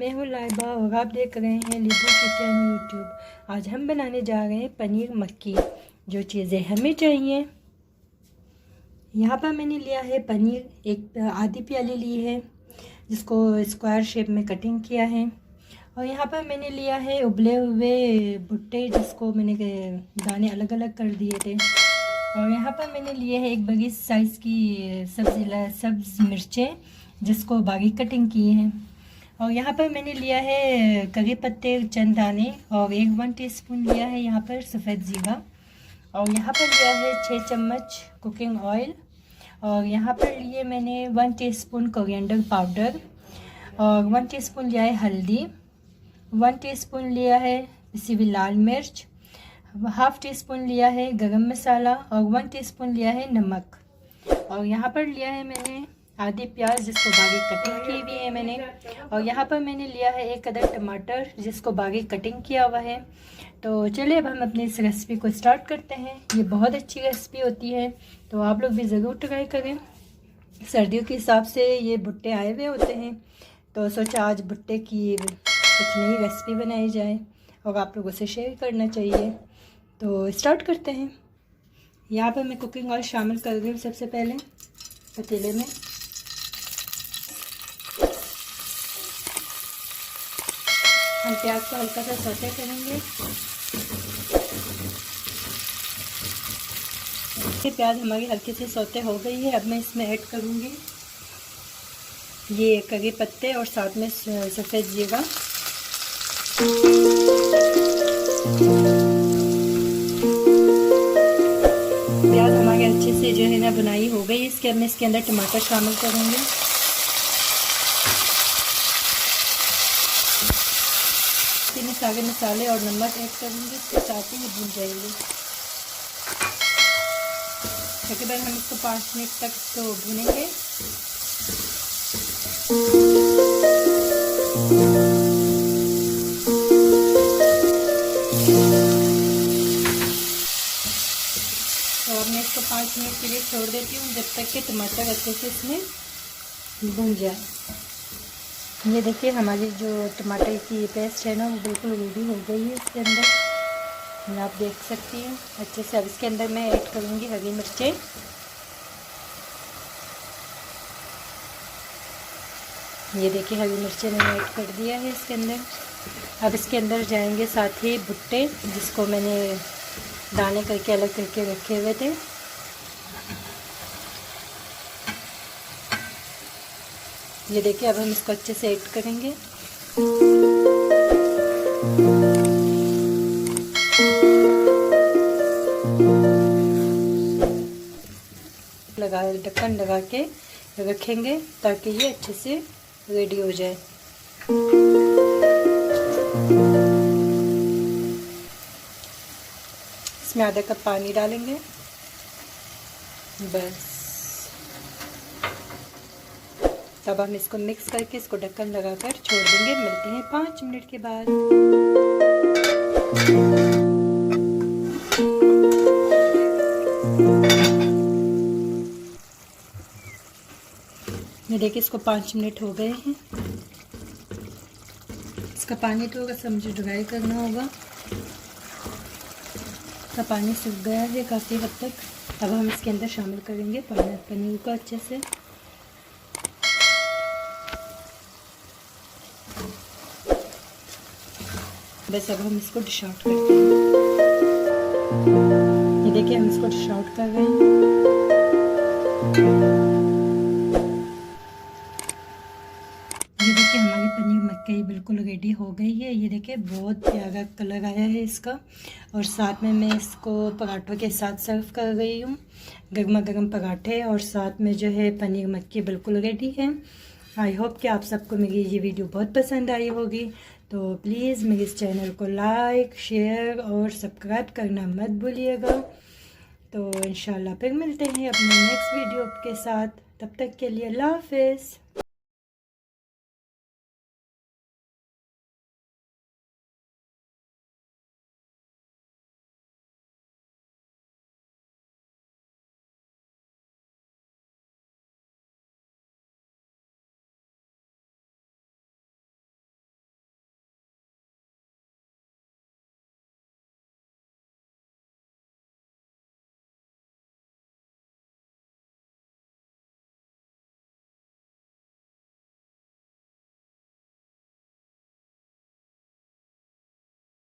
मैं हूँ लाइबा और आप देख रहे हैं लीबू किचन यूट्यूब। आज हम बनाने जा रहे हैं पनीर मक्की। जो चीज़ें हमें चाहिए, यहाँ पर मैंने लिया है पनीर, एक आधी प्याली ली है जिसको स्क्वायर शेप में कटिंग किया है। और यहाँ पर मैंने लिया है उबले हुए भुट्टे जिसको मैंने दाने अलग अलग कर दिए थे। और यहाँ पर मैंने लिए है एक बड़ी साइज़ की सब्ज़ मिर्चें जिसको बारीक कटिंग की हैं। और यहाँ पर मैंने लिया है करी पत्ते चंद दाने और 1 टीस्पून लिया है यहाँ पर सफ़ेद ज़ीरा। और यहाँ पर लिया है 6 चम्मच कुकिंग ऑयल। और यहाँ पर लिए मैंने 1 टीस्पून कोरिएंडर पाउडर और 1 टीस्पून लिया है हल्दी, 1 टीस्पून लिया है पिसी हुई लाल मिर्च, हाफ़ टीस्पून लिया है गरम मसाला और 1 टीस्पून लिया है नमक। और यहाँ पर लिया है मैंने आधी प्याज जिसको बारीक कटिंग की हुई है मैंने। और यहाँ पर मैंने लिया है 1 अदद टमाटर जिसको बारीक कटिंग किया हुआ है। तो चलिए अब हम अपनी इस रेसिपी को स्टार्ट करते हैं। ये बहुत अच्छी रेसिपी होती है तो आप लोग भी ज़रूर ट्राई करें। सर्दियों के हिसाब से ये भुट्टे आए हुए होते हैं तो सोचा आज भुट्टे की कुछ नई रेसिपी बनाई जाए और आप लोगों से शेयर करना चाहिए। तो स्टार्ट करते हैं। यहाँ पर मैं कुकिंग ऑयल शामिल कर रही हूँ सबसे पहले पतीले में। हम प्याज को हल्का सा सौते करेंगे। ये प्याज हमारी हल्की सी सौते हो गई है। अब मैं इसमें ऐड करूँगी ये करी पत्ते और साथ में सफ़ेद ज़ीरा। प्याज हमारे अच्छे से जो है ना बुनाई हो गई। इसके अब मैं इसके अंदर टमाटर शामिल करूँगी। इसमें सारे मसाले और नमक ऐड करूँगी, इसके साथ ही भून जाएंगे। तकरीबन हम इसको 5 मिनट तक तो भूनेंगे। तो अब मैं इसको 5 मिनट के लिए छोड़ देती हूँ जब तक कि टमाटर अच्छे से इसमें भून जाए। ये देखिए हमारी जो टमाटर की पेस्ट है ना वो बिल्कुल रेडी हो गई है। इसके अंदर आप देख सकती हैं अच्छे से। अब इसके अंदर मैं ऐड करूँगी हरी मिर्चें। ये देखिए हरी मिर्चें मैंने ऐड कर दिया है इसके अंदर। अब इसके अंदर जाएंगे साथ ही भुट्टे जिसको मैंने दाने करके अलग करके रखे हुए थे। ये देखिए अब हम इसको अच्छे से ऐड करेंगे। ढक्कन लगा के रखेंगे ताकि ये अच्छे से रेडी हो जाए। इसमें आधा कप पानी डालेंगे बस। तब हम इसको मिक्स करके इसको ढक्कन लगाकर छोड़ देंगे। मिलते हैं 5 मिनट के बाद। ये देखिए इसको 5 मिनट हो गए हैं। इसका पानी थोड़ा सा मुझे ड्राई करना होगा। इसका पानी सूख गया है काफ़ी हद तक। अब हम इसके अंदर शामिल करेंगे पनीर को अच्छे से। बस अब हम इसको डिश आउट करते हैं। ये देखिए हम इसको डिश आउट कर रहे हैं। ये देखिए हमारी पनीर मक्की बिल्कुल रेडी हो गई है। ये देखिए बहुत प्यारा कलर आया है इसका। और साथ में मैं इसको पराठों के साथ सर्व कर रही हूँ। गर्मा गर्म पराठे और साथ में जो है पनीर मक्की बिल्कुल रेडी है। आई होप कि आप सबको मेरी ये वीडियो बहुत पसंद आई होगी। तो प्लीज़ मेरे इस चैनल को लाइक शेयर और सब्सक्राइब करना मत भूलिएगा। तो इंशाल्लाह फिर मिलते हैं अपने नेक्स्ट वीडियो के साथ। तब तक के लिए अल्लाह हाफ़िज़।